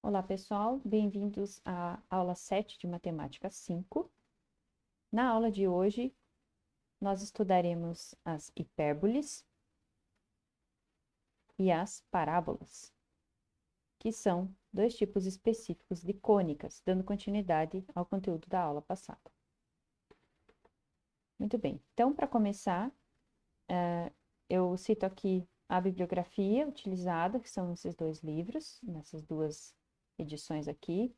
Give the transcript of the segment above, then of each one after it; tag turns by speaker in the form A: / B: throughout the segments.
A: Olá, pessoal, bem-vindos à aula 7 de Matemática 5. Na aula de hoje, nós estudaremos as hipérboles e as parábolas, que são dois tipos específicos de cônicas, dando continuidade ao conteúdo da aula passada. Muito bem, então, para começar, eu cito aqui a bibliografia utilizada, que são esses dois livros, nessas duas edições aqui.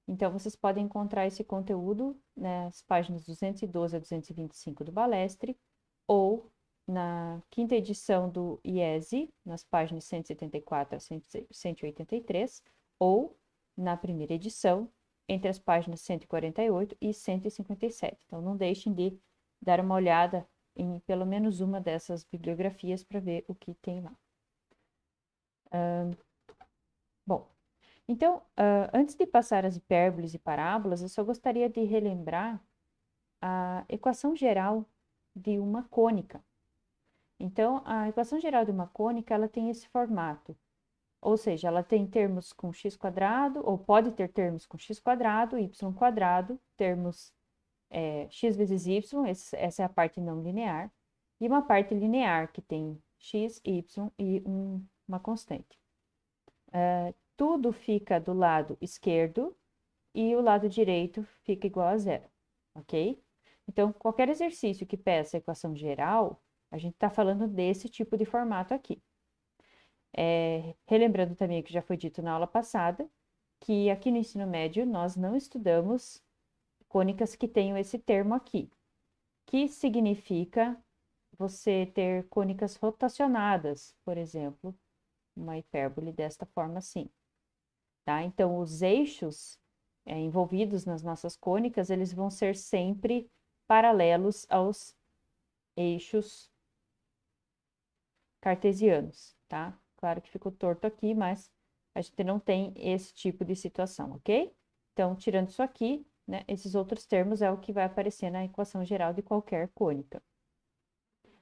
A: Então, vocês podem encontrar esse conteúdo nas páginas 212 a 225 do Balestre, ou na quinta edição do IESE, nas páginas 174 a 183, ou na primeira edição, entre as páginas 148 e 157. Então, não deixem de dar uma olhada em pelo menos uma dessas bibliografias para ver o que tem lá. Bom, então, antes de passar as hipérboles e parábolas, eu só gostaria de relembrar a equação geral de uma cônica. Então, a equação geral de uma cônica, ela tem esse formato, ou seja, ela tem termos com x², ou pode ter termos com x², y², termos x vezes y, essa é a parte não linear, e uma parte linear, que tem x, y e uma constante. Tudo fica do lado esquerdo e o lado direito fica igual a zero, ok? Então, qualquer exercício que peça a equação geral, a gente está falando desse tipo de formato aqui. Relembrando também o que já foi dito na aula passada, que aqui no ensino médio nós não estudamos cônicas que tenham esse termo aqui, que significa você ter cônicas rotacionadas, por exemplo, uma hipérbole desta forma assim. Tá? Então, os eixos envolvidos nas nossas cônicas, eles vão ser sempre paralelos aos eixos cartesianos, tá? Claro que ficou torto aqui, mas a gente não tem esse tipo de situação, ok? Então, tirando isso aqui, né, esses outros termos é o que vai aparecer na equação geral de qualquer cônica.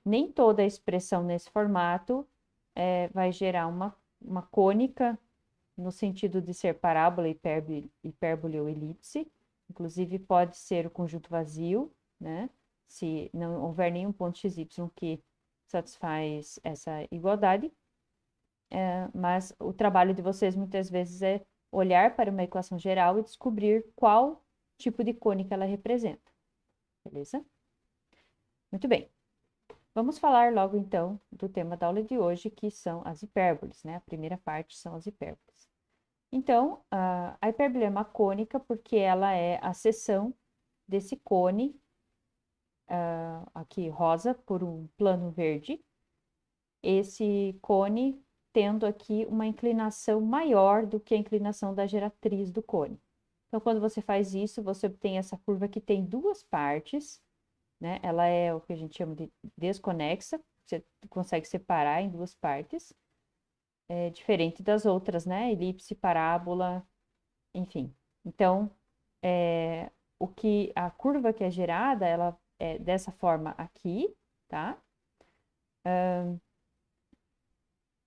A: Nem toda a expressão nesse formato vai gerar uma cônica no sentido de ser parábola, hipérbole ou elipse. Inclusive, pode ser o conjunto vazio, né? Se não houver nenhum ponto xy que satisfaz essa igualdade. Mas o trabalho de vocês, muitas vezes, é olhar para uma equação geral e descobrir qual tipo de cônica ela representa. Beleza? Muito bem. Vamos falar logo, então, do tema da aula de hoje, que são as hipérboles, né? A primeira parte são as hipérboles. Então, a hipérbole é uma cônica porque ela é a seção desse cone, aqui rosa, por um plano verde. Esse cone tendo aqui uma inclinação maior do que a inclinação da geratriz do cone. Então, quando você faz isso, você obtém essa curva que tem duas partes, né? Ela é o que a gente chama de desconexa, você consegue separar em duas partes. Diferente das outras, né? Elipse, parábola, enfim. Então, a curva que é gerada, ela é dessa forma aqui, tá?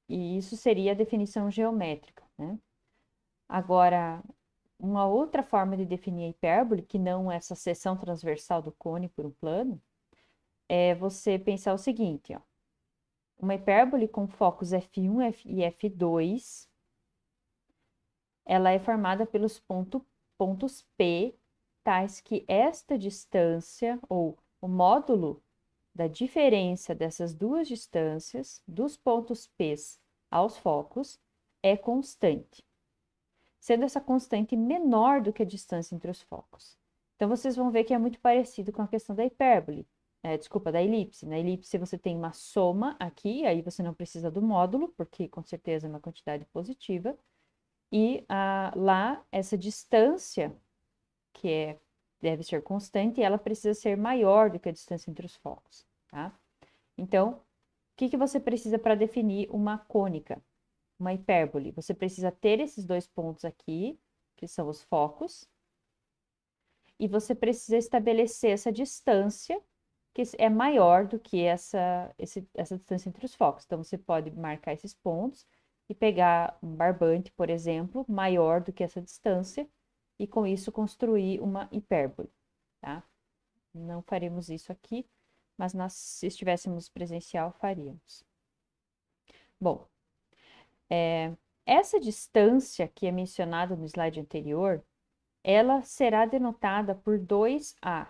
A: E isso seria a definição geométrica, né? Agora, uma outra forma de definir a hipérbole, que não essa seção transversal do cone por um plano, é você pensar o seguinte, ó. Uma hipérbole com focos F1 e F2, ela é formada pelos pontos P, tais que esta distância, ou o módulo da diferença dessas duas distâncias, dos pontos P aos focos, é constante, sendo essa constante menor do que a distância entre os focos. Então, vocês vão ver que é muito parecido com a questão da hipérbole, desculpa, da elipse. Na elipse, você tem uma soma aqui, aí você não precisa do módulo, porque com certeza é uma quantidade positiva, e lá, essa distância, que deve ser constante, ela precisa ser maior do que a distância entre os focos, tá? Então, o que você precisa para definir uma cônica, uma hipérbole? Você precisa ter esses dois pontos aqui, que são os focos, e você precisa estabelecer essa distância, que é maior do que essa distância entre os focos. Então, você pode marcar esses pontos, e pegar um barbante, por exemplo, maior do que essa distância, e com isso construir uma hipérbole, tá? Não faremos isso aqui, mas se estivéssemos presencial, faríamos. Bom, essa distância que é mencionada no slide anterior, ela será denotada por 2a,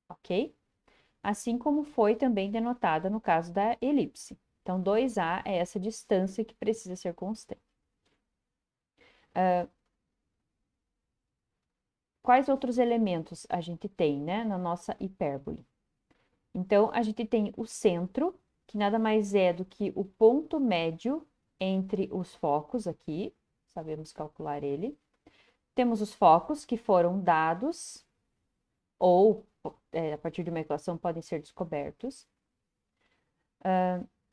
A: ok? Assim como foi também denotada no caso da elipse. Então, 2a é essa distância que precisa ser constante. Quais outros elementos a gente tem, né, na nossa hipérbole? Então, a gente tem o centro, que nada mais é do que o ponto médio entre os focos aqui, sabemos calcular ele. Temos os focos que foram dados, ou a partir de uma equação podem ser descobertos.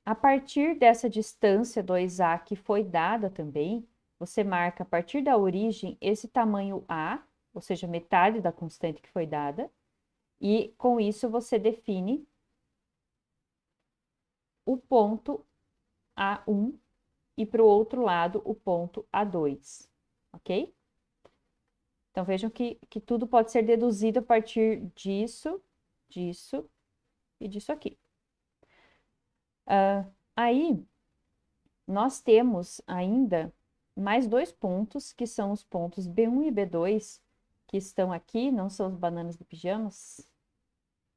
A: A partir dessa distância 2A que foi dada também, você marca a partir da origem esse tamanho A, ou seja, metade da constante que foi dada, e com isso você define o ponto A1 e para o outro lado o ponto A2, ok? Então vejam que tudo pode ser deduzido a partir disso, disso e disso aqui. Aí, nós temos ainda mais dois pontos, que são os pontos B1 e B2, que estão aqui, não são os bananas de pijamas,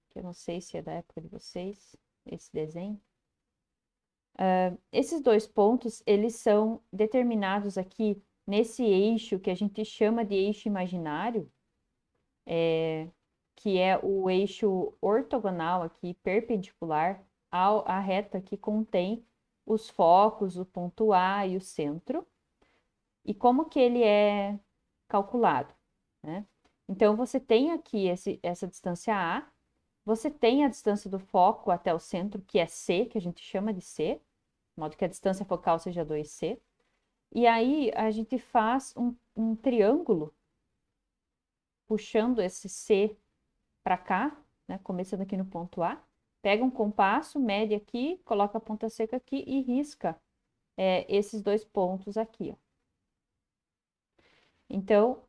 A: que eu não sei se é da época de vocês, esse desenho. Esses dois pontos, eles são determinados aqui nesse eixo que a gente chama de eixo imaginário, que é o eixo ortogonal aqui, perpendicular à reta que contém os focos, o ponto A e o centro. E como que ele é calculado, né? Então, você tem aqui essa distância A, você tem a distância do foco até o centro, que é C, que a gente chama de C, de modo que a distância focal seja 2C. E aí, a gente faz um triângulo, puxando esse C para cá, né? Começando aqui no ponto A. Pega um compasso, mede aqui, coloca a ponta seca aqui e risca esses dois pontos aqui, ó. Então,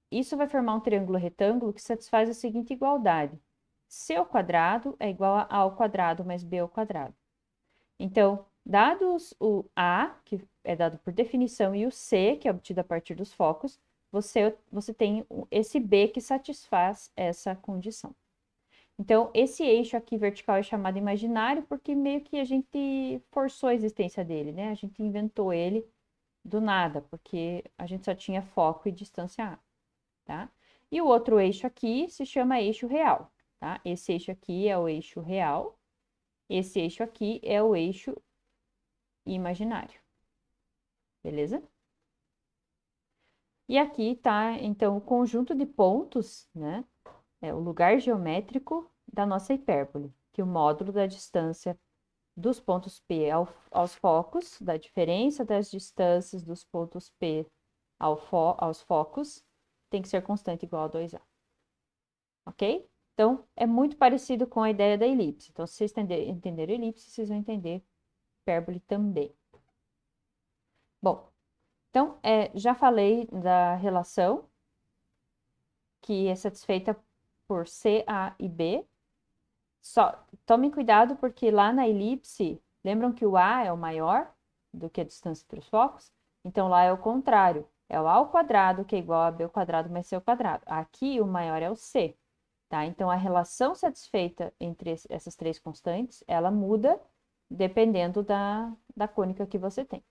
A: isso vai formar um triângulo retângulo que satisfaz a seguinte igualdade. C ao quadrado é igual a A ao quadrado mais B ao quadrado. Então, dados o A, que é dado por definição, e o C, que é obtido a partir dos focos, você tem esse B que satisfaz essa condição. Então, esse eixo aqui vertical é chamado imaginário porque meio que a gente forçou a existência dele, né? A gente inventou ele do nada, porque a gente só tinha foco e distância A, tá? E o outro eixo aqui se chama eixo real, tá? Esse eixo aqui é o eixo real, esse eixo aqui é o eixo imaginário, beleza? E aqui tá, então, o conjunto de pontos, né? É o lugar geométrico da nossa hipérbole, que o módulo da distância dos pontos P aos focos, da diferença das distâncias dos pontos P aos focos, tem que ser constante igual a 2A. Ok? Então, é muito parecido com a ideia da elipse. Então, se vocês entenderem elipse, vocês vão entender hipérbole também. Bom, então, já falei da relação que é satisfeita por C, A e B. Só tomem cuidado porque lá na elipse, lembram que o A é o maior do que a distância entre os focos? Então, lá é o contrário. É o A ao quadrado, que é igual a B ao quadrado mais C ao quadrado. Aqui, o maior é o C. Tá? Então, a relação satisfeita entre essas três constantes, ela muda dependendo da cônica que você tem.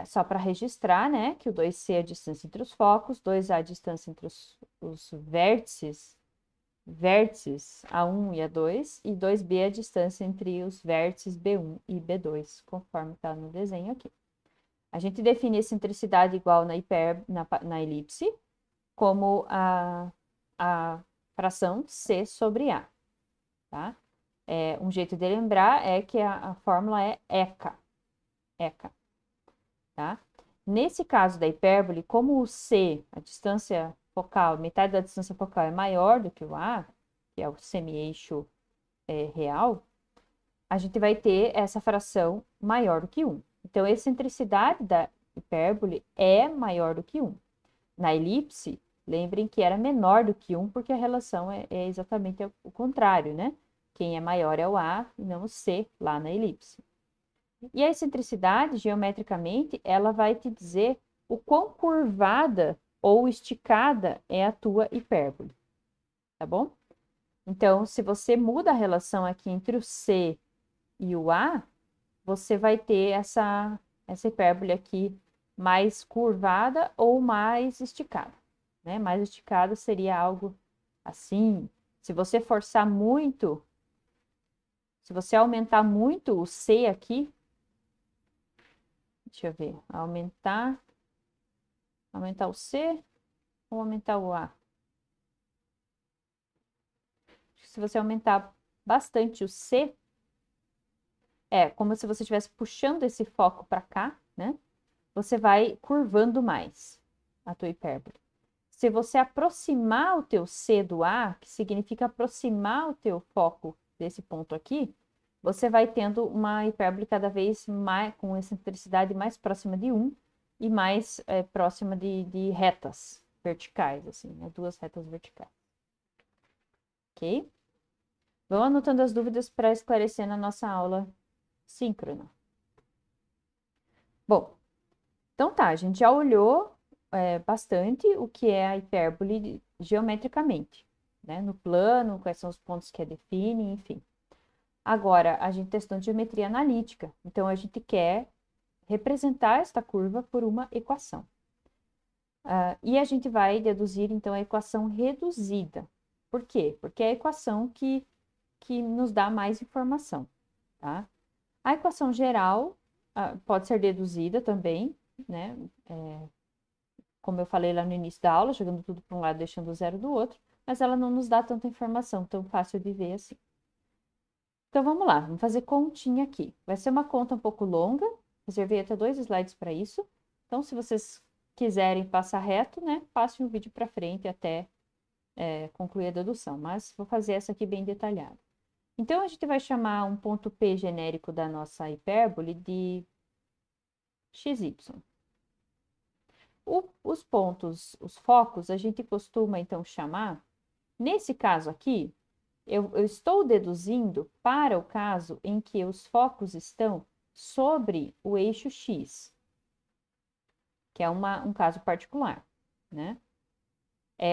A: Só para registrar, né, que o 2C é a distância entre os focos, 2A é a distância entre os vértices A1 e A2, e 2B é a distância entre os vértices B1 e B2, conforme está no desenho aqui. A gente define essa centricidade igual na elipse como a fração C sobre A, tá? Um jeito de lembrar é que a fórmula é ECA, tá? Nesse caso da hipérbole, como o C, a distância focal, metade da distância focal é maior do que o A, que é o semi-eixo real, a gente vai ter essa fração maior do que 1. Então, a excentricidade da hipérbole é maior do que 1. Na elipse, lembrem que era menor do que 1, porque a relação é exatamente o contrário, né? Quem é maior é o A e não o C lá na elipse. E a excentricidade, geometricamente, ela vai te dizer o quão curvada ou esticada é a tua hipérbole, tá bom? Então, se você muda a relação aqui entre o C e o A, você vai ter essa hipérbole aqui mais curvada ou mais esticada, né? Mais esticada seria algo assim. Se você forçar muito, se você aumentar muito o C aqui, deixa eu ver, aumentar o C ou aumentar o A? Se você aumentar bastante o C, é como se você estivesse puxando esse foco para cá, né? Você vai curvando mais a tua hipérbole. Se você aproximar o teu C do A, que significa aproximar o teu foco desse ponto aqui, você vai tendo uma hipérbole cada vez mais, com excentricidade mais próxima de 1 e mais próxima de retas verticais, assim, né? Duas retas verticais. Ok? Vão anotando as dúvidas para esclarecer na nossa aula síncrona. Bom, então tá, a gente já olhou bastante o que é a hipérbole geometricamente, né? No plano, quais são os pontos que a define, enfim. Agora, a gente está estudando geometria analítica, então a gente quer representar esta curva por uma equação. E a gente vai deduzir, então, a equação reduzida. Por quê? Porque é a equação que nos dá mais informação, tá? A equação geral pode ser deduzida também, né? Como eu falei lá no início da aula, jogando tudo para um lado, deixando o zero do outro, mas ela não nos dá tanta informação tão fácil de ver assim. Então vamos lá, vamos fazer continha aqui. Vai ser uma conta um pouco longa, reservei até 2 slides para isso. Então, se vocês quiserem passar reto, né, passem o vídeo para frente até concluir a dedução, mas vou fazer essa aqui bem detalhada. Então, a gente vai chamar um ponto P genérico da nossa hipérbole de xy. Os pontos, os focos, a gente costuma, então, chamar, nesse caso aqui, eu estou deduzindo para o caso em que os focos estão sobre o eixo X, que é um caso particular, né?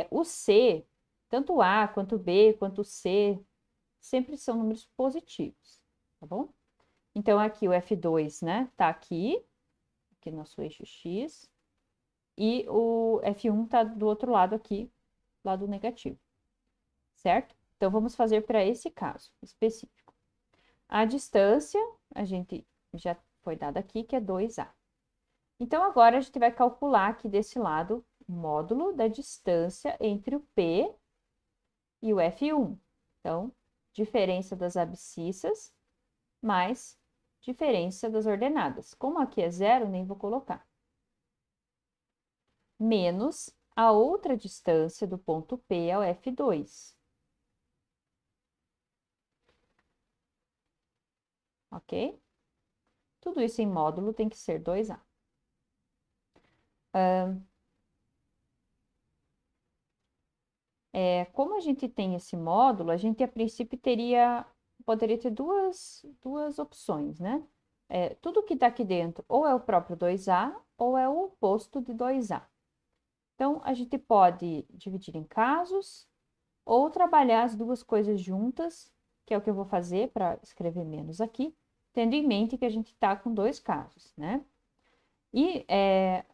A: O C, tanto A, quanto B, quanto C, sempre são números positivos, tá bom? Então, aqui o F2, né, tá aqui nosso eixo X, e o F1 tá do outro lado aqui, lado negativo, certo? Então, vamos fazer para esse caso específico. A distância, a gente já foi dada aqui, que é 2A. Então, agora a gente vai calcular aqui desse lado o módulo da distância entre o P e o F1. Então, diferença das abscissas mais diferença das ordenadas. Como aqui é zero, nem vou colocar. Menos a outra distância do ponto P ao F2. Ok? Tudo isso em módulo tem que ser 2A. Como a gente tem esse módulo, a gente a princípio poderia ter duas opções, né? Tudo que está aqui dentro ou é o próprio 2A ou é o oposto de 2A. Então, a gente pode dividir em casos ou trabalhar as duas coisas juntas, que é o que eu vou fazer para escrever menos aqui, tendo em mente que a gente está com 2 casos, né? E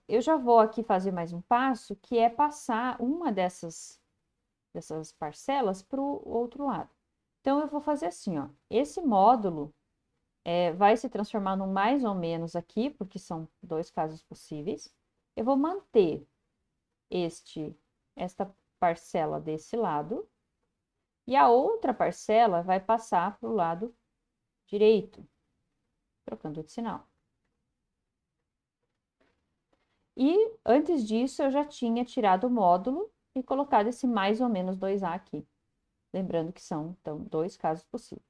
A: eu já vou aqui fazer mais um passo, que é passar uma dessas parcelas para o outro lado. Então, eu vou fazer assim, ó. Esse módulo vai se transformar num mais ou menos aqui, porque são 2 casos possíveis. Eu vou manter esta parcela desse lado, e a outra parcela vai passar para o lado direito, trocando de sinal. E antes disso, eu já tinha tirado o módulo e colocado esse mais ou menos 2A aqui. Lembrando que são, então, 2 casos possíveis.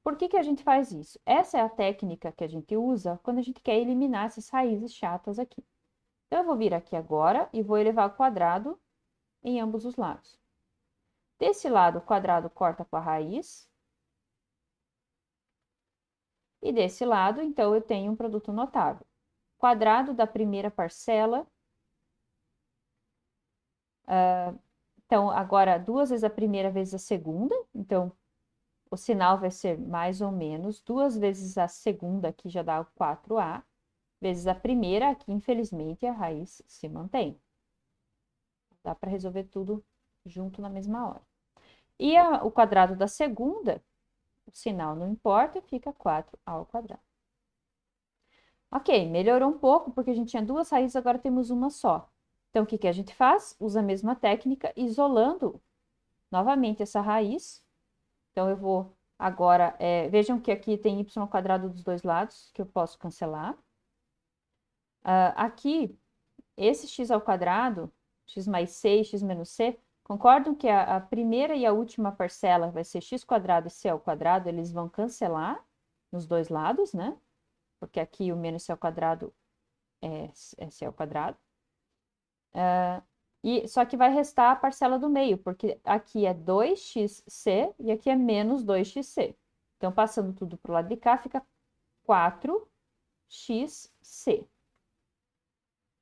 A: Por que que a gente faz isso? Essa é a técnica que a gente usa quando a gente quer eliminar essas raízes chatas aqui. Então, eu vou vir aqui agora e vou elevar ao quadrado em ambos os lados. Desse lado, o quadrado corta com a raiz. E desse lado, então, eu tenho um produto notável. Quadrado da primeira parcela. Então, agora, duas vezes a primeira vezes a segunda. Então, o sinal vai ser mais ou menos. Duas vezes a segunda, aqui já dá o 4A. Vezes a primeira, aqui, infelizmente, a raiz se mantém. Dá para resolver tudo junto na mesma hora. E o quadrado da segunda, o sinal não importa, fica 4 ao quadrado. Ok, melhorou um pouco, porque a gente tinha duas raízes, agora temos uma só. Então, o que que a gente faz? Usa a mesma técnica, isolando novamente essa raiz. Então, eu vou agora... vejam que aqui tem y² dos dois lados, que eu posso cancelar. Aqui, esse x², x mais c e x menos c, concordam que a primeira e a última parcela vai ser x² e c², eles vão cancelar nos dois lados, né? Porque aqui o menos c² é c². Só que vai restar a parcela do meio, porque aqui é 2xc e aqui é menos 2xc. Então, passando tudo para o lado de cá, fica 4xc.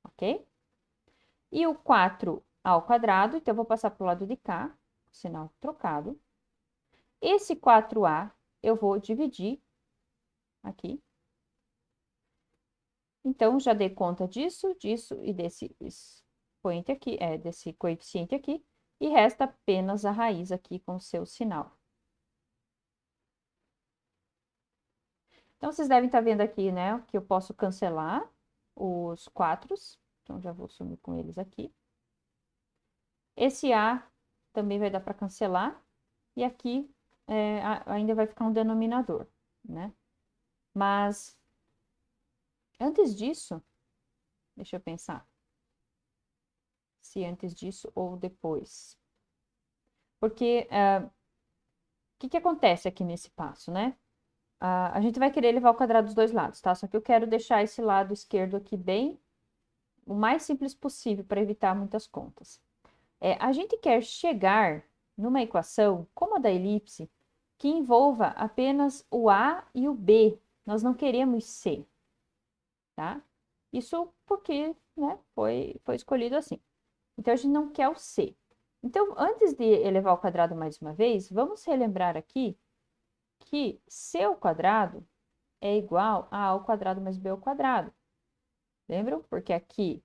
A: Ok? E o 4 ao quadrado, então eu vou passar para o lado de cá, sinal trocado. Esse 4a eu vou dividir aqui. Então, já dei conta disso, disso e desse expoente aqui, desse coeficiente aqui, e resta apenas a raiz aqui com o seu sinal. Então, vocês devem estar vendo aqui, né, que eu posso cancelar os 4. Então, já vou sumir com eles aqui. Esse A também vai dar para cancelar. E aqui ainda vai ficar um denominador, né? Mas, antes disso, deixa eu pensar. Se antes disso ou depois. Porque, o que que acontece aqui nesse passo, né? A gente vai querer levar ao quadrado dos dois lados, tá? Só que eu quero deixar esse lado esquerdo aqui bem, o mais simples possível, para evitar muitas contas. A gente quer chegar numa equação, como a da elipse, que envolva apenas o A e o B. Nós não queremos C, tá? Isso porque, né, foi escolhido assim. Então, a gente não quer o C. Então, antes de elevar ao quadrado mais uma vez, vamos relembrar aqui que C² é igual a A² mais B². Lembram? Porque aqui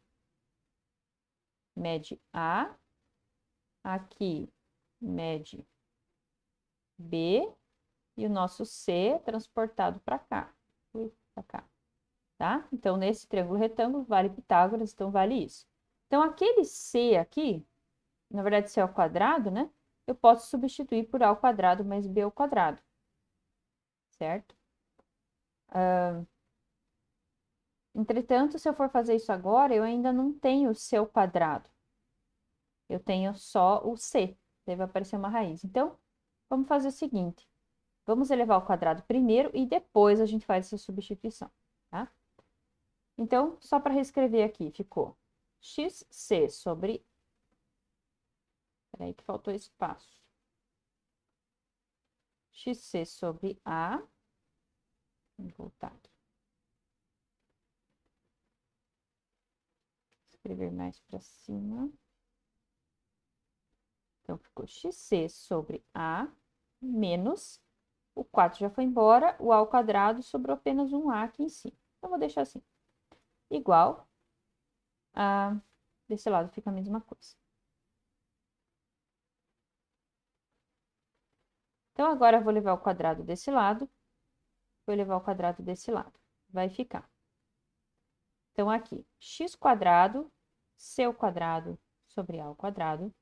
A: mede A, aqui mede B, e o nosso C transportado para cá, tá? Então, nesse triângulo retângulo, vale Pitágoras, então vale isso. Então, aquele C aqui, na verdade, C², né? Eu posso substituir por A² mais B², certo? Entretanto, se eu for fazer isso agora, eu ainda não tenho o C². Eu tenho só o C, deve aparecer uma raiz. Então, vamos fazer o seguinte. Vamos elevar ao quadrado primeiro e depois a gente faz essa substituição, tá? Então, só para reescrever aqui, ficou xc sobre... Peraí que faltou espaço. xc sobre A. Vou voltar aqui. Escrever mais para cima. Então, ficou xc sobre A menos... O 4 já foi embora, o A² sobrou apenas um A aqui em cima. Então, vou deixar assim. Igual a... Desse lado fica a mesma coisa. Então, agora eu vou levar o quadrado desse lado, vou levar o quadrado desse lado. Vai ficar. Então, aqui, x², c² sobre A²,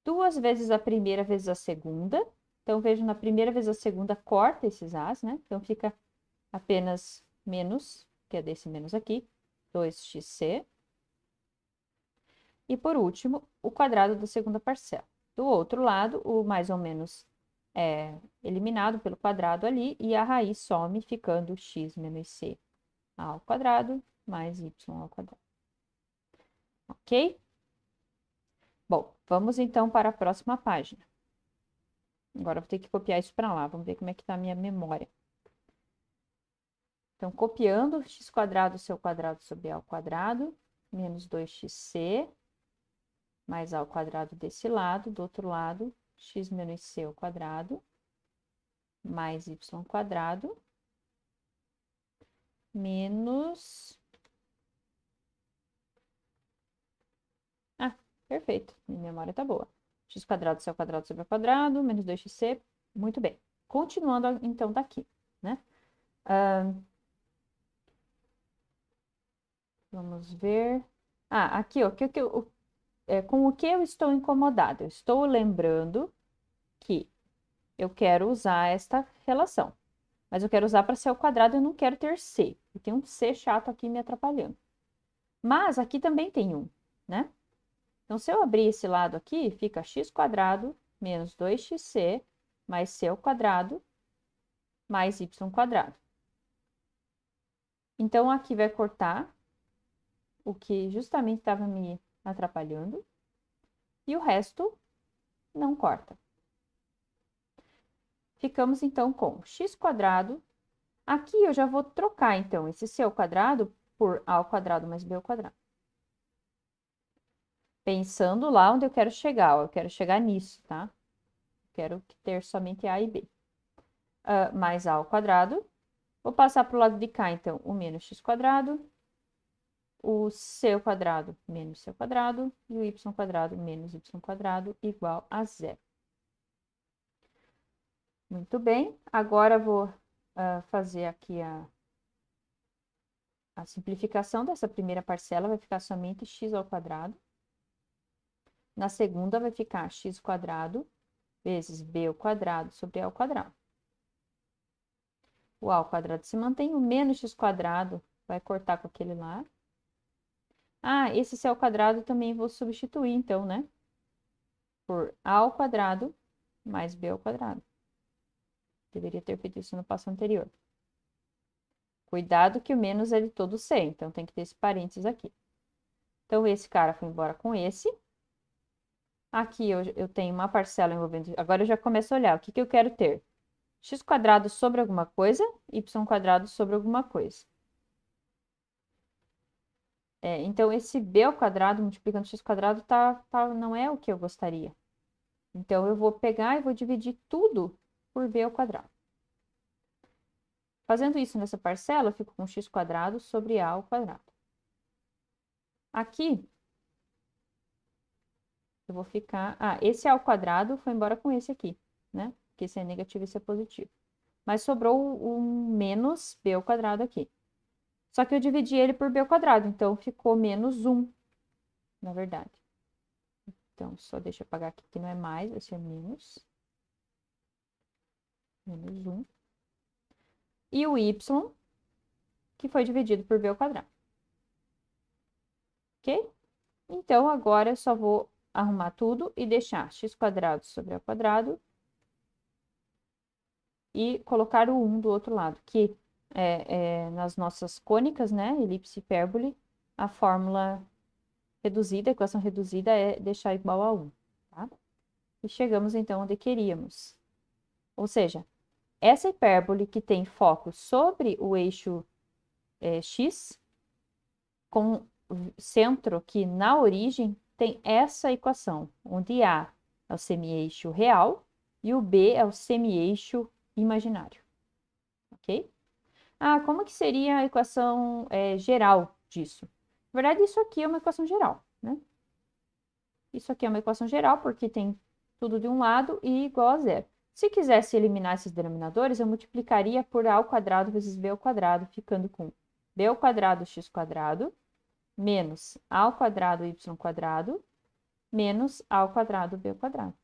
A: duas vezes a primeira vezes a segunda. Então, vejo na primeira vez a segunda, corta esses A's, né? Então, fica apenas menos, que é desse menos aqui, 2xc. E, por último, o quadrado da segunda parcela. Do outro lado, o mais ou menos é eliminado pelo quadrado ali e a raiz some ficando x menos c ao quadrado mais y ao quadrado. Ok? Bom, vamos então para a próxima página. Agora eu vou ter que copiar isso para lá. Vamos ver como é que está a minha memória. Então, copiando x quadrado seu quadrado sobre a ao quadrado, menos 2xc, mais a ao quadrado desse lado, do outro lado, x menos c ao quadrado, mais y ao quadrado, menos... Ah, perfeito. Minha memória tá boa. X quadrado seu quadrado sobre ao quadrado, menos 2xc. Muito bem. Continuando, então, daqui, né? Vamos ver. Ah, aqui, ó, com o que eu estou incomodada? Eu estou lembrando que eu quero usar esta relação. Mas eu quero usar para c ao quadrado, eu não quero ter c. E tem um c chato aqui me atrapalhando. Mas aqui também tem um, né? Então, se eu abrir esse lado aqui, fica x quadrado menos 2xc mais c ao quadrado mais y quadrado. Então, aqui vai cortar o que justamente estava me atrapalhando. E o resto não corta. Ficamos, então, com x quadrado. Aqui eu já vou trocar, então, esse c ao quadrado por a ao quadrado mais b ao quadrado. Pensando lá onde eu quero chegar. Ó, eu quero chegar nisso, tá? Quero ter somente a e b. Mais a ao quadrado. Vou passar para o lado de cá, então, o menos x quadrado, o c ao quadrado menos c ao quadrado e o y quadrado menos y quadrado igual a zero. Muito bem. Agora vou fazer aqui a simplificação dessa primeira parcela, vai ficar somente x ao quadrado. Na segunda vai ficar x quadrado vezes b ao quadrado sobre a ao quadrado. O a ao quadrado se mantém, o menos x quadrado vai cortar com aquele lá. Ah, esse c ao quadrado também vou substituir, então, né? Por a ao quadrado mais b ao quadrado. Deveria ter feito isso no passo anterior. Cuidado que o menos é de todo c, então tem que ter esse parênteses aqui. Então, esse cara foi embora com esse. Aqui eu tenho uma parcela envolvendo... Agora eu já começo a olhar. O que eu quero ter? X quadrado sobre alguma coisa, y quadrado sobre alguma coisa. Então, esse b ao quadrado multiplicando x quadrado não é o que eu gostaria. Então, eu vou pegar e vou dividir tudo por b ao quadrado. Fazendo isso nessa parcela, eu fico com x quadrado sobre a ao quadrado. Aqui, eu vou ficar... Ah, esse a ao quadrado foi embora com esse aqui, né? Porque esse é negativo e esse é positivo. Mas sobrou um menos b ao quadrado aqui. Só que eu dividi ele por b ao quadrado, então ficou menos 1, na verdade. Então, só deixa eu apagar aqui que não é mais, vai ser menos. Menos 1. E o y, que foi dividido por b ao quadrado. Ok? Então, agora eu só vou arrumar tudo e deixar x quadrado sobre a ao quadrado e colocar o 1 do outro lado, que nas nossas cônicas, né, elipse e hipérbole, a fórmula reduzida, a equação reduzida é deixar igual a 1, tá? E chegamos, então, onde queríamos. Ou seja, essa hipérbole que tem foco sobre o eixo x, com centro aqui na origem, tem essa equação, onde A é o semi-eixo real e o B é o semi-eixo imaginário. Ok? Ah, como que seria a equação geral disso? Na verdade, isso aqui é uma equação geral, né? Isso aqui é uma equação geral, porque tem tudo de um lado e igual a zero. Se quisesse eliminar esses denominadores, eu multiplicaria por a ao quadrado vezes b ao quadrado, ficando com b ao quadrado x quadrado menos a ao quadrado y quadrado menos a ao quadrado b ao quadrado.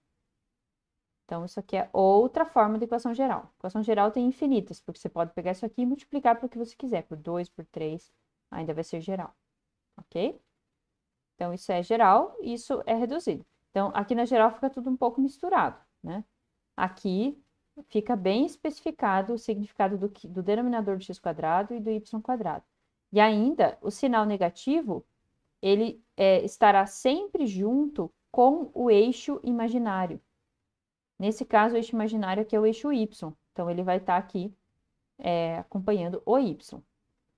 A: Então, isso aqui é outra forma de equação geral. Equação geral tem infinitas, porque você pode pegar isso aqui e multiplicar pelo que você quiser, por 2, por 3, ainda vai ser geral. Ok? Então, isso é geral e isso é reduzido. Então, aqui na geral fica tudo um pouco misturado, né? Aqui fica bem especificado o significado do denominador do x quadrado e do y quadrado. E ainda, o sinal negativo, ele estará sempre junto com o eixo imaginário. Nesse caso, o eixo imaginário aqui é o eixo y. Então, ele vai estar aqui acompanhando o y,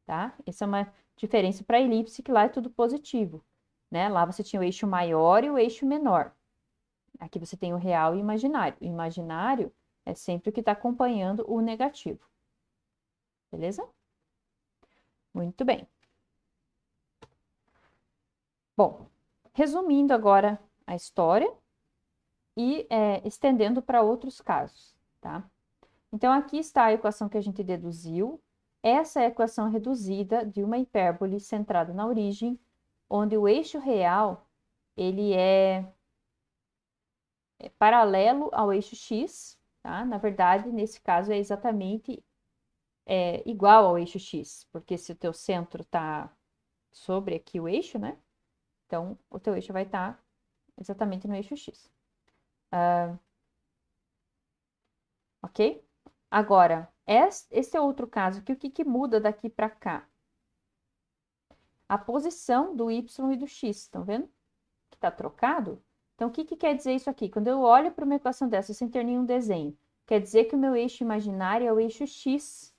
A: tá? Essa é uma diferença para a elipse, que lá é tudo positivo, né? Lá você tinha o eixo maior e o eixo menor. Aqui você tem o real e o imaginário. O imaginário é sempre o que está acompanhando o negativo. Beleza? Muito bem. Bom, resumindo agora a história e estendendo para outros casos, tá? Então, aqui está a equação que a gente deduziu. Essa é a equação reduzida de uma hipérbole centrada na origem, onde o eixo real ele é paralelo ao eixo x, tá? Na verdade, nesse caso, é exatamente igual ao eixo x, porque se o teu centro está sobre aqui o eixo, né? Então, o teu eixo vai estar exatamente no eixo x. Ok? Agora, esse é outro caso aqui, o que muda daqui para cá? A posição do y e do x, estão vendo? Que está trocado. Então, o que quer dizer isso aqui? Quando eu olho para uma equação dessa sem ter nenhum desenho, quer dizer que o meu eixo imaginário é o eixo x,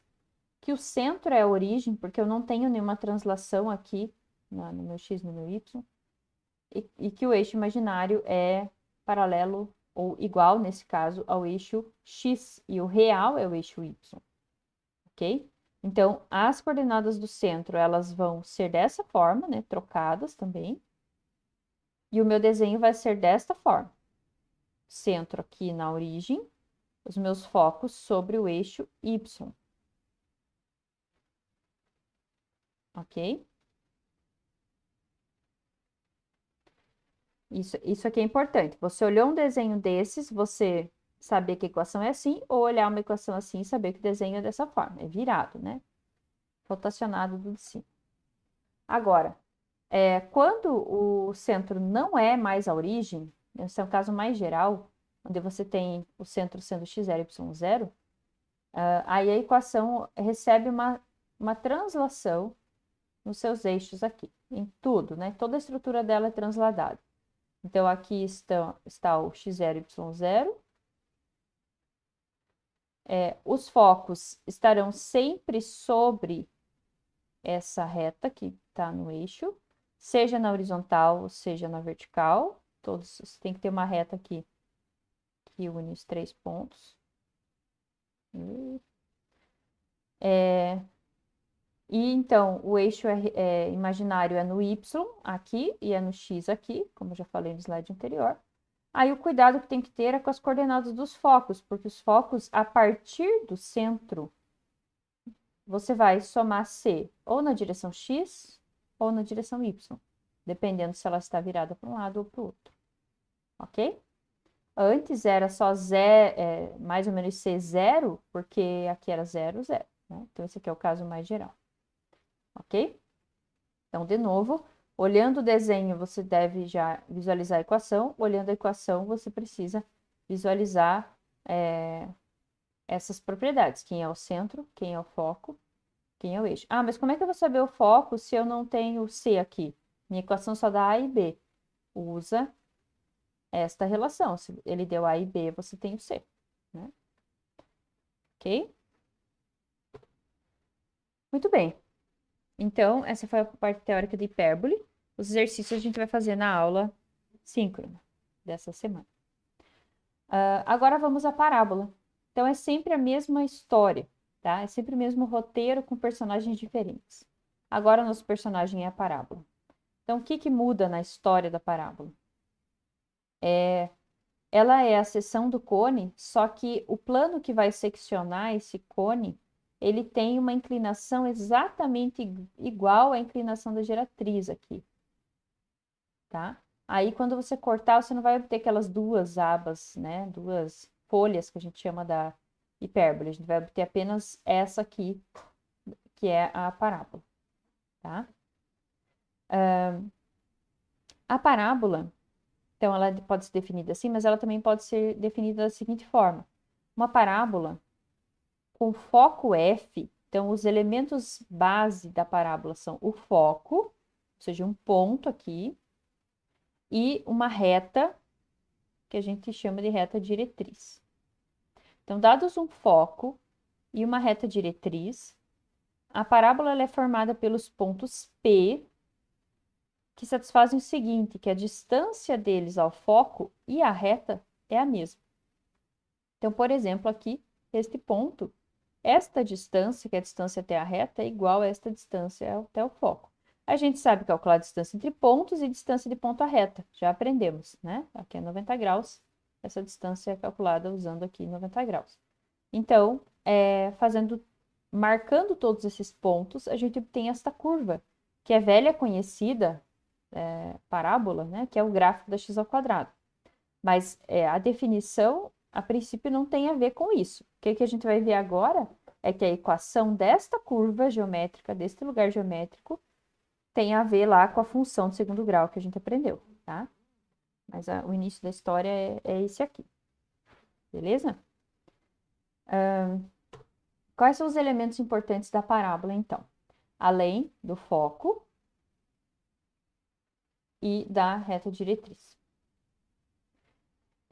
A: que o centro é a origem, porque eu não tenho nenhuma translação aqui no meu x, no meu y, e que o eixo imaginário é paralelo ou igual, nesse caso, ao eixo x, e o real é o eixo y, ok? Então, as coordenadas do centro, elas vão ser dessa forma, né, trocadas também, e o meu desenho vai ser desta forma. Centro aqui na origem, os meus focos sobre o eixo y, ok? Isso aqui é importante. Você olhou um desenho desses, você saber que a equação é assim, ou olhar uma equação assim e saber que o desenho é dessa forma. É virado, né? Rotacionado do de cima. Agora, quando o centro não é mais a origem, esse é um caso mais geral, onde você tem o centro sendo x0, y0, aí a equação recebe uma translação nos seus eixos aqui, em tudo, né? Toda a estrutura dela é transladada. Então, aqui está o x0, y0. Os focos estarão sempre sobre essa reta que está no eixo, seja na horizontal, seja na vertical. Todos tem que ter uma reta aqui que une os 3 pontos. E então, o eixo imaginário é no y aqui e é no x aqui, como eu já falei no slide anterior. Aí o cuidado que tem que ter é com as coordenadas dos focos, porque os focos, a partir do centro, você vai somar C ou na direção x ou na direção y, dependendo se ela está virada para um lado ou para o outro. Ok? Antes era só mais ou menos C0, porque aqui era 0, 0. Né? Então, esse aqui é o caso mais geral. Ok? Então, de novo, olhando o desenho, você deve já visualizar a equação. Olhando a equação, você precisa visualizar essas propriedades. Quem é o centro, quem é o foco, quem é o eixo. Ah, mas como é que eu vou saber o foco se eu não tenho C aqui? Minha equação só dá A e B. Usa esta relação. Se ele deu A e B, você tem o C. Né? Ok? Muito bem. Então, essa foi a parte teórica de hipérbole. Os exercícios a gente vai fazer na aula síncrona dessa semana. Agora vamos à parábola. Então, é sempre a mesma história, tá? É sempre o mesmo roteiro com personagens diferentes. Agora, nosso personagem é a parábola. Então, o que muda na história da parábola? Ela é a seção do cone, só que o plano que vai seccionar esse cone, ele tem uma inclinação exatamente igual à inclinação da geratriz aqui, tá? Aí, quando você cortar, você não vai obter aquelas duas abas, né? Duas folhas que a gente chama da hipérbole. A gente vai obter apenas essa aqui, que é a parábola, tá? A parábola, então, ela pode ser definida assim, mas ela também pode ser definida da seguinte forma. uma parábola com foco F, então os elementos base da parábola são o foco, ou seja, um ponto aqui, e uma reta, que a gente chama de reta diretriz. Então, dados um foco e uma reta diretriz, a parábola ela é formada pelos pontos P, que satisfazem o seguinte, que a distância deles ao foco e à reta é a mesma. Então, por exemplo, aqui, este ponto, esta distância, que é a distância até a reta, é igual a esta distância até o foco. A gente sabe calcular a distância entre pontos e distância de ponto a reta. Já aprendemos, né? Aqui é 90 graus. Essa distância é calculada usando aqui 90 graus. Então, marcando todos esses pontos, a gente obtém esta curva, que é velha conhecida parábola, né? Que é o gráfico da x ao quadrado. Mas a definição, a princípio, não tem a ver com isso. O que a gente vai ver agora é que a equação desta curva geométrica, deste lugar geométrico, tem a ver lá com a função de segundo grau que a gente aprendeu, tá? Mas o início da história é esse aqui. Beleza? Quais são os elementos importantes da parábola, então? Além do foco e da reta diretriz.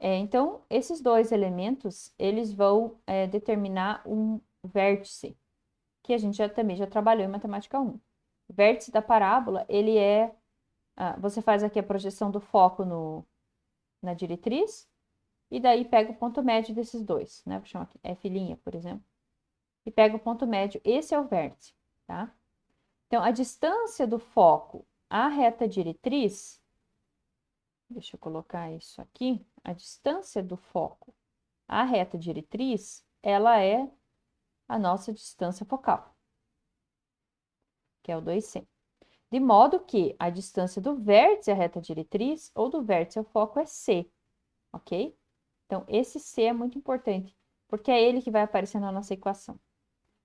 A: Então, esses dois elementos, eles vão determinar um vértice, que a gente também já trabalhou em matemática 1. O vértice da parábola, ele você faz aqui a projeção do foco na diretriz, e daí pega o ponto médio desses dois, né? Vou chamar aqui F', por exemplo. E pega o ponto médio, esse é o vértice, tá? Então, a distância do foco à reta diretriz, deixa eu colocar isso aqui, a distância do foco à reta diretriz, ela é a nossa distância focal, que é o 2C. De modo que a distância do vértice à reta diretriz ou do vértice ao foco é C, ok? Então, esse C é muito importante, porque é ele que vai aparecer na nossa equação.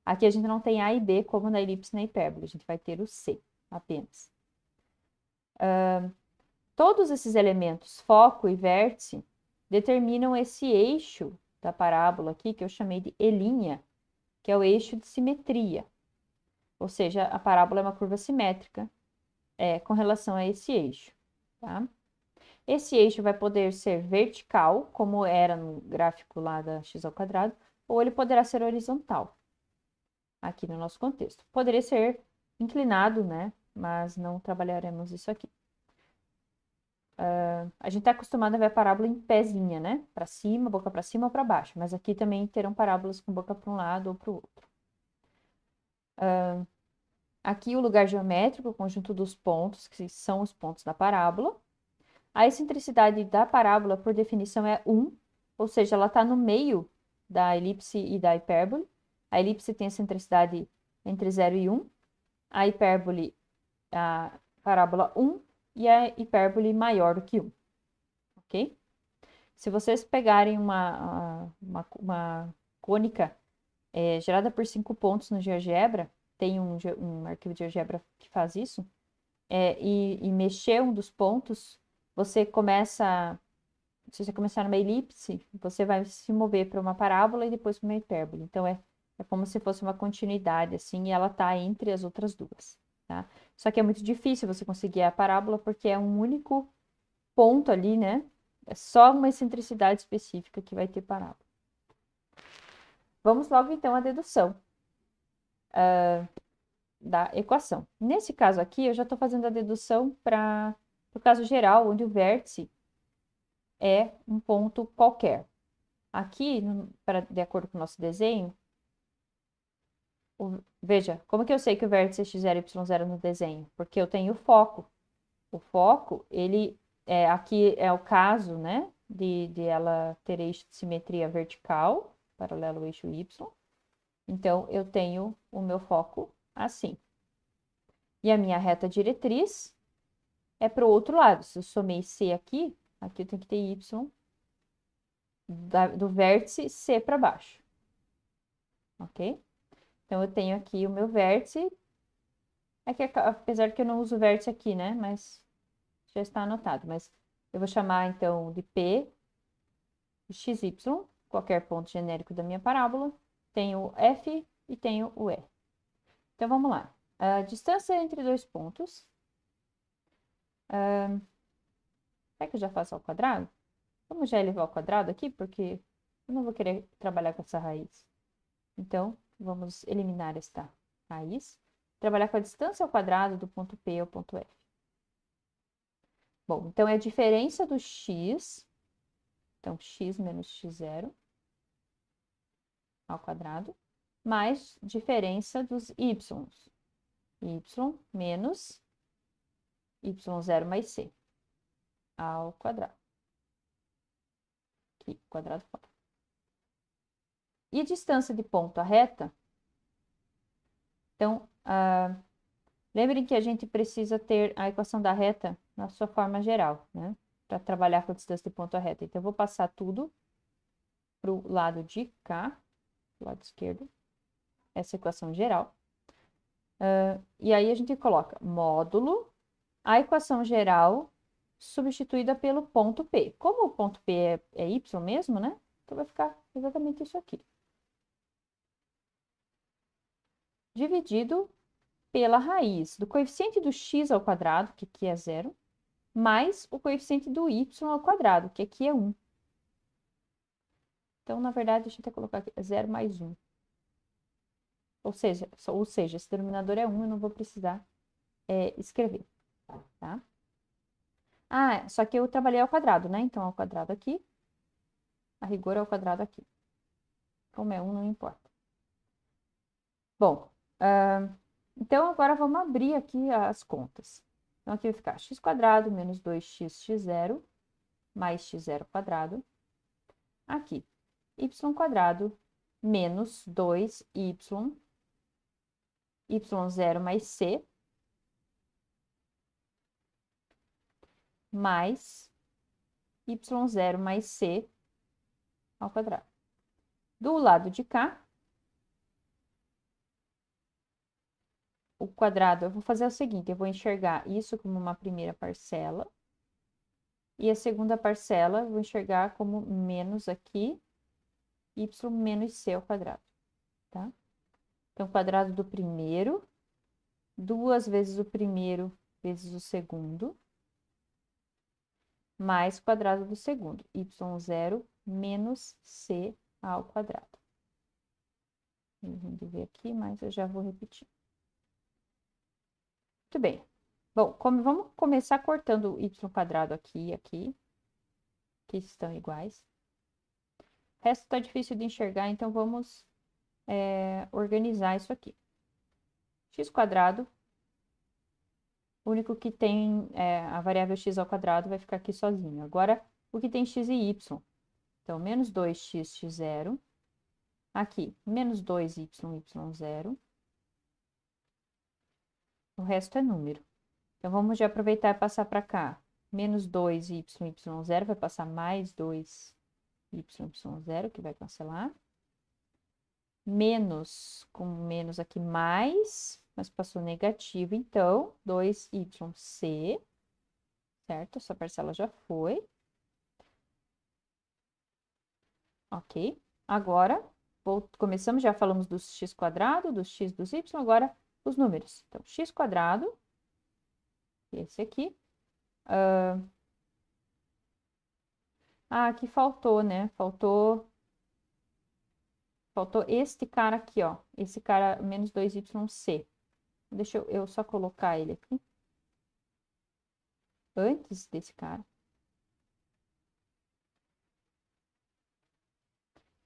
A: Aqui a gente não tem A e B como na elipse e na hipérbole, a gente vai ter o C apenas. Todos esses elementos, foco e vértice, determinam esse eixo da parábola aqui, que eu chamei de E', que é o eixo de simetria. Ou seja, a parábola é uma curva simétrica com relação a esse eixo, tá? Esse eixo vai poder ser vertical, como era no gráfico lá da x ao quadrado, ou ele poderá ser horizontal, aqui no nosso contexto. Poderia ser inclinado, né? Mas não trabalharemos isso aqui. A gente está acostumado a ver a parábola em pezinha, né? Para cima, boca para cima ou para baixo. Mas aqui também terão parábolas com boca para um lado ou para o outro. Aqui o lugar geométrico, o conjunto dos pontos, que são os pontos da parábola. A excentricidade da parábola, por definição, é 1, ou seja, ela está no meio da elipse e da hipérbole. A elipse tem excentricidade entre 0 e 1, a hipérbole, a parábola 1, e a hipérbole maior do que 1, ok? Se vocês pegarem uma cônica gerada por 5 pontos no GeoGebra, tem um arquivo de GeoGebra que faz isso, e mexer um dos pontos, se você começar numa elipse, você vai se mover para uma parábola e depois para uma hipérbole. Então, é como se fosse uma continuidade, assim, e ela está entre as outras duas, tá? Só que é muito difícil você conseguir a parábola porque é um único ponto ali, né? É só uma excentricidade específica que vai ter parábola. Vamos logo, então, à dedução da equação. Nesse caso aqui, eu já estou fazendo a dedução para o caso geral, onde o vértice é um ponto qualquer. Aqui, de acordo com o nosso desenho, veja, como que eu sei que o vértice é x0 e y0 no desenho? Porque eu tenho o foco. O foco, ele aqui é o caso, né, de ela ter eixo de simetria vertical, paralelo ao eixo y. Então, eu tenho o meu foco assim. E a minha reta diretriz é para o outro lado. Se eu somei C aqui eu tenho que ter y do vértice C para baixo. Ok? Então, eu tenho aqui o meu vértice. Apesar que eu não uso vértice aqui, né? Mas já está anotado. Mas eu vou chamar, então, de P de XY. qualquer ponto genérico da minha parábola, tenho o F e tenho o E. Então, vamos lá. A distância entre dois pontos. Será que eu já faço ao quadrado? Vamos já elevar ao quadrado aqui, porque eu não vou querer trabalhar com essa raiz. Então, vamos eliminar esta raiz. Trabalhar com a distância ao quadrado do ponto P ao ponto F. Bom, então é a diferença do x. Então, x menos x0 ao quadrado, mais diferença dos y. Y menos y0 mais c ao quadrado. Aqui, quadrado fora. E a distância de ponto à reta? Então, lembrem que a gente precisa ter a equação da reta na sua forma geral, né? Para trabalhar com a distância de ponto à reta. Então, eu vou passar tudo para o lado de cá, do lado esquerdo, essa equação geral. E aí a gente coloca módulo, a equação geral substituída pelo ponto P. Como o ponto P é y mesmo, né? Então vai ficar exatamente isso aqui. Dividido pela raiz do coeficiente do x ao quadrado, que aqui é 0, mais o coeficiente do y ao quadrado, que aqui é 1. Então, na verdade, deixa eu até colocar aqui, é 0 mais 1. Ou seja, esse denominador é 1, eu não vou precisar escrever, tá? Ah, só que eu trabalhei ao quadrado, né? Então, ao quadrado aqui, a rigor ao quadrado aqui. Como é 1, não importa. Bom, então agora vamos abrir aqui as contas. Então, aqui vai ficar x² menos 2x0 mais x0 quadrado. Aqui, y² menos 2y, y0 mais c, mais y0 mais c ao quadrado. Do lado de cá, o quadrado, eu vou fazer o seguinte, eu vou enxergar isso como uma primeira parcela, e a segunda parcela eu vou enxergar como menos aqui, y menos c ao quadrado, tá? Então, quadrado do primeiro, 2 vezes o primeiro vezes o segundo, mais quadrado do segundo, y0 menos c ao quadrado. Vamos ver aqui, mas eu já vou repetir. Muito bem. Bom, vamos começar cortando o y² aqui e aqui, que estão iguais. O resto está difícil de enxergar, então vamos organizar isso aqui. x², o único que tem a variável x ao quadrado vai ficar aqui sozinho. Agora, o que tem x e y? Então, menos 2x, x0. Aqui, menos 2y, y0. O resto é número. Então, vamos já aproveitar e passar para cá. Menos 2y, y0 vai passar mais 2y, y0, que vai cancelar. Menos, com menos aqui, mais, mas passou negativo, então, 2yc, certo? Essa parcela já foi. Ok. Agora, começamos, já falamos dos x², dos x dos y, agora os números. Então, x², esse aqui. Aqui faltou, né? Faltou este cara aqui, ó. Esse cara, menos 2yc. Deixa eu só colocar ele aqui. Antes desse cara.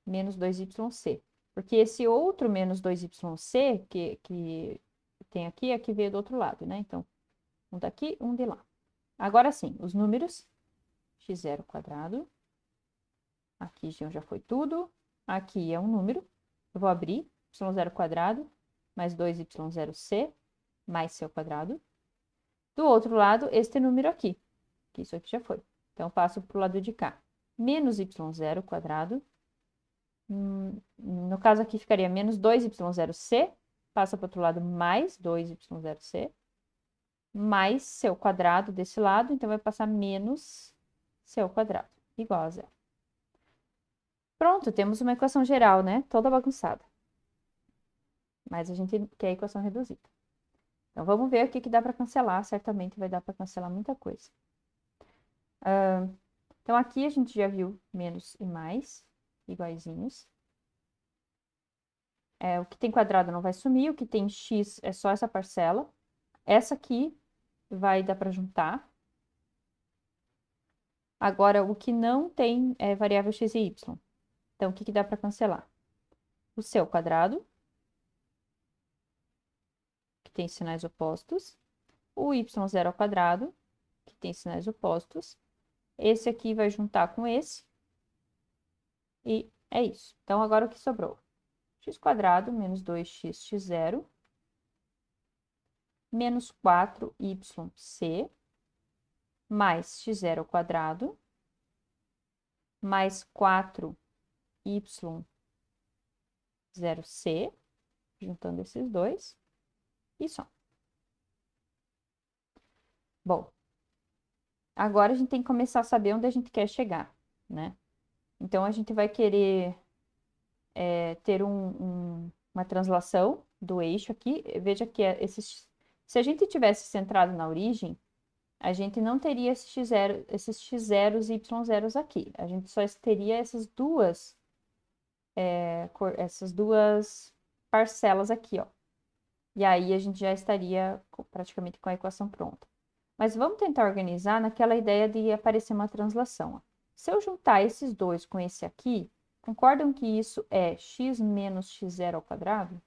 A: Menos 2yc. Porque esse outro menos 2yc que tem aqui, é que veio do outro lado, né? Então, um daqui, um de lá. Agora sim, os números. x0². Aqui já foi tudo. Aqui é um número. Eu vou abrir. y0² mais 2y0c mais c ao quadrado. Do outro lado, este número aqui. Que isso aqui já foi. Então, passo para o lado de cá. Menos y0². No caso aqui ficaria menos 2y0c. Passa para o outro lado, mais 2y0c. Mais c ao quadrado desse lado. Então, vai passar menos c ao quadrado. Igual a 0. Pronto, temos uma equação geral, né? Toda bagunçada. Mas a gente quer a equação reduzida. Então, vamos ver o que dá para cancelar. Certamente vai dar para cancelar muita coisa. Então, aqui a gente já viu menos e mais, iguaizinhos. O que tem quadrado não vai sumir, o que tem x é só essa parcela. Essa aqui vai dar para juntar. Agora, o que não tem é variável x e y. Então, o que dá para cancelar? O c ao quadrado, que tem sinais opostos. O y0 ao quadrado, que tem sinais opostos. Esse aqui vai juntar com esse. E é isso. Então, agora o que sobrou? X quadrado menos 2x0 menos 4yc mais x0 ao quadrado mais 4y0c, juntando esses dois, e só. Bom, agora a gente tem que começar a saber onde a gente quer chegar, né? Então, a gente vai querer ter uma translação do eixo aqui. Veja que se a gente tivesse centrado na origem, a gente não teria esses x0s e y0s aqui. A gente só teria essas duas parcelas aqui, ó. E aí a gente já estaria praticamente com a equação pronta. Mas vamos tentar organizar naquela ideia de aparecer uma translação, ó. Se eu juntar esses dois com esse aqui, concordam que isso é x menos x0 ao quadrado?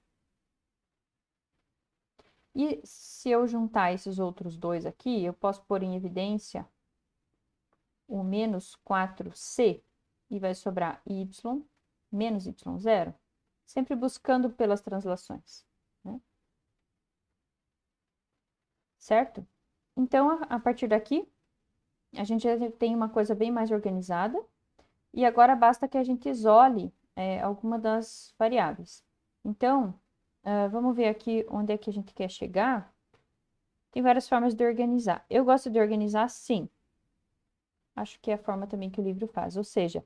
A: E se eu juntar esses outros dois aqui, eu posso pôr em evidência o menos 4c e vai sobrar y menos y0, sempre buscando pelas translações, né? Certo? Então, a partir daqui, a gente já tem uma coisa bem mais organizada e agora basta que a gente isole alguma das variáveis. Então, vamos ver aqui onde é que a gente quer chegar. Tem várias formas de organizar. Eu gosto de organizar assim. Acho que é a forma também que o livro faz. Ou seja,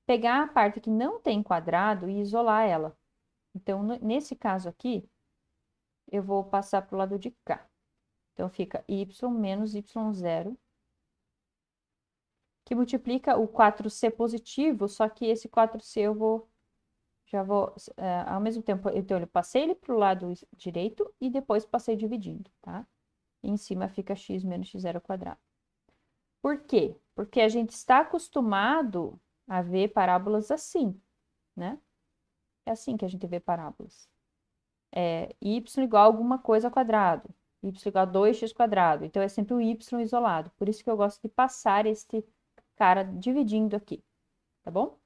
A: pegar a parte que não tem quadrado e isolar ela. Então, nesse caso aqui, eu vou passar para o lado de cá. Então, fica y menos y0, que multiplica o 4c positivo, só que esse 4c ao mesmo tempo, então, eu passei ele para o lado direito e depois passei dividindo, tá? E em cima fica x menos x0 ao quadrado. Por quê? Porque a gente está acostumado a ver parábolas assim, né? É assim que a gente vê parábolas. Y igual a alguma coisa ao quadrado. Y igual a 2x quadrado. Então, é sempre o y isolado. Por isso que eu gosto de passar este cara dividindo aqui, tá bom?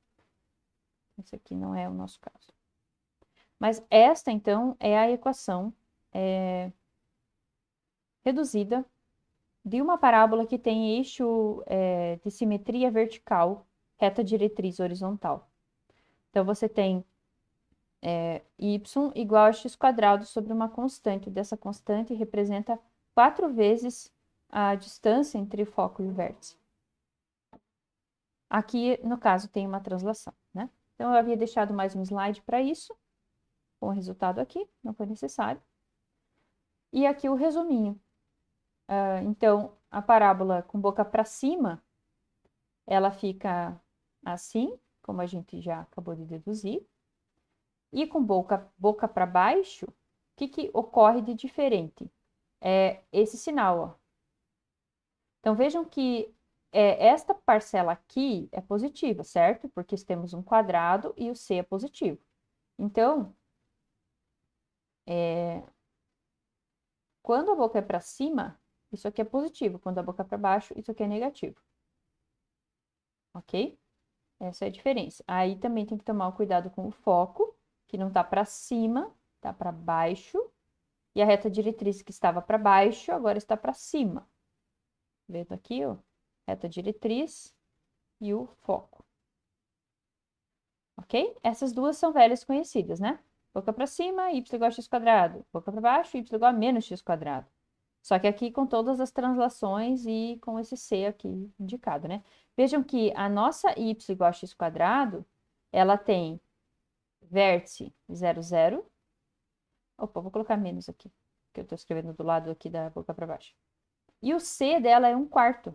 A: Esse aqui não é o nosso caso. Mas esta, então, é a equação reduzida de uma parábola que tem eixo de simetria vertical, reta diretriz horizontal. Então, você tem y igual a x quadrado sobre uma constante. Dessa constante representa 4 vezes a distância entre o foco e o vértice. Aqui, no caso, tem uma translação, né? Então, eu havia deixado mais um slide para isso, com o resultado aqui, não foi necessário. E aqui o resuminho. Então, a parábola com boca para cima, ela fica assim, como a gente já acabou de deduzir. E com boca para baixo, o que ocorre de diferente? É esse sinal, ó. Então, vejam que esta parcela aqui é positiva, certo? Porque temos um quadrado e o c é positivo. Então, quando a boca é para cima, isso aqui é positivo. Quando a boca é para baixo, isso aqui é negativo. Ok? Essa é a diferença. Aí também tem que tomar o cuidado com o foco, que não está para cima, está para baixo. E a reta diretriz que estava para baixo, agora está para cima. Vendo aqui, ó, reta diretriz e o foco. Ok? Essas duas são velhas conhecidas, né? Boca para cima, y igual a x quadrado. Boca para baixo, y igual a menos x quadrado. Só que aqui com todas as translações e com esse c aqui indicado, né? Vejam que a nossa y igual a x quadrado ela tem vértice 0, 0. Opa, vou colocar menos aqui, que eu estou escrevendo do lado aqui da boca para baixo. E o C dela é 1/4,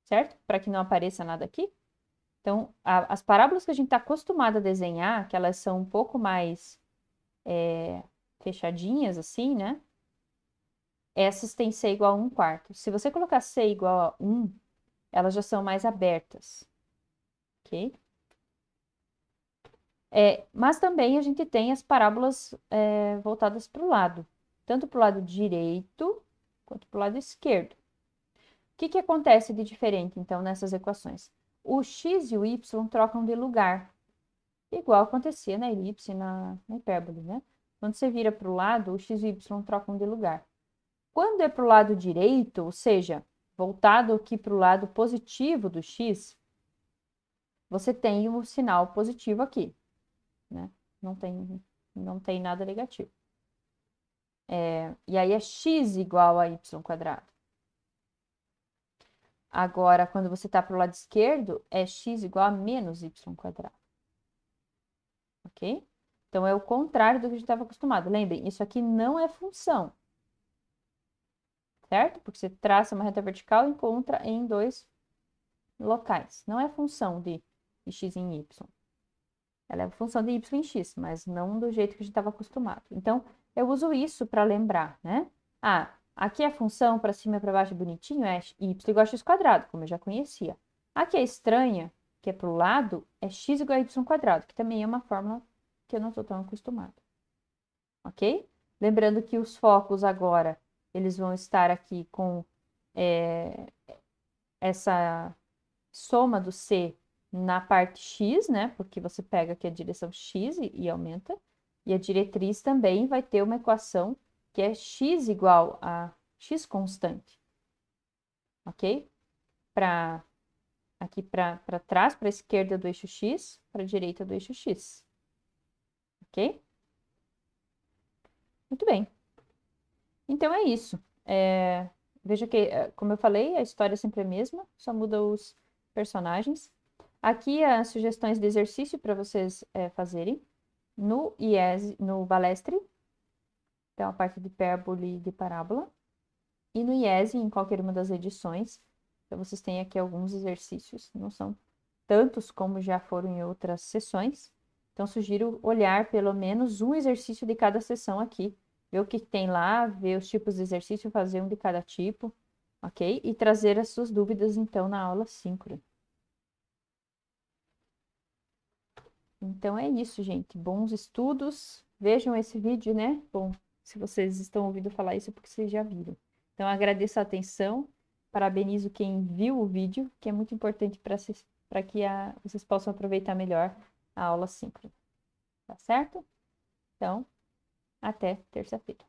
A: certo? Para que não apareça nada aqui. Então, as parábolas que a gente está acostumado a desenhar, que elas são um pouco mais fechadinhas, assim, né? Essas têm C igual a 1/4. Se você colocar C igual a 1, elas já são mais abertas, ok? Mas também a gente tem as parábolas voltadas para o lado, tanto para o lado direito quanto para o lado esquerdo. O que acontece de diferente, então, nessas equações? O x e o y trocam de lugar, igual acontecia na elipse e na hipérbole, né? Quando você vira para o lado, o x e o y trocam de lugar. Quando é para o lado direito, ou seja, voltado aqui para o lado positivo do x, você tem o sinal positivo aqui, né? Não tem nada negativo. E aí é x igual a y quadrado. Agora, quando você está para o lado esquerdo, é x igual a menos y quadrado. Ok? Então, é o contrário do que a gente estava acostumado. Lembrem, isso aqui não é função. Certo? Porque você traça uma reta vertical e encontra em dois locais. Não é função de x em y. Ela é função de y em x, mas não do jeito que a gente estava acostumado. Então, eu uso isso para lembrar, né? Aqui a função para cima e para baixo bonitinho é y igual a x quadrado, como eu já conhecia. Aqui a estranha, que é para o lado, é x igual a y quadrado, que também é uma fórmula que eu não estou tão acostumado. Ok? Lembrando que os focos agora, eles vão estar aqui com essa soma do C na parte X, né? Porque você pega aqui a direção X e aumenta. E a diretriz também vai ter uma equação que é X igual a X constante. Ok? Aqui para trás, para a esquerda do eixo X, para a direita do eixo X. Ok? Muito bem. Então é isso. Veja que, como eu falei, a história é sempre a mesma, só muda os personagens. Aqui as sugestões de exercício para vocês fazerem no IES, no Balestre, então a parte de hipérbole e de parábola, e no IES, em qualquer uma das edições. Então vocês têm aqui alguns exercícios, não são tantos como já foram em outras sessões. Então sugiro olhar pelo menos um exercício de cada sessão aqui, ver o que tem lá, ver os tipos de exercício, fazer um de cada tipo, ok? E trazer as suas dúvidas, então, na aula síncrona. Então é isso, gente. Bons estudos. Vejam esse vídeo, né? Bom, se vocês estão ouvindo falar isso, é porque vocês já viram. Então, agradeço a atenção. Parabenizo quem viu o vídeo, que é muito importante para que vocês possam aproveitar melhor a aula síncrona. Tá certo? Então, até terça-feira.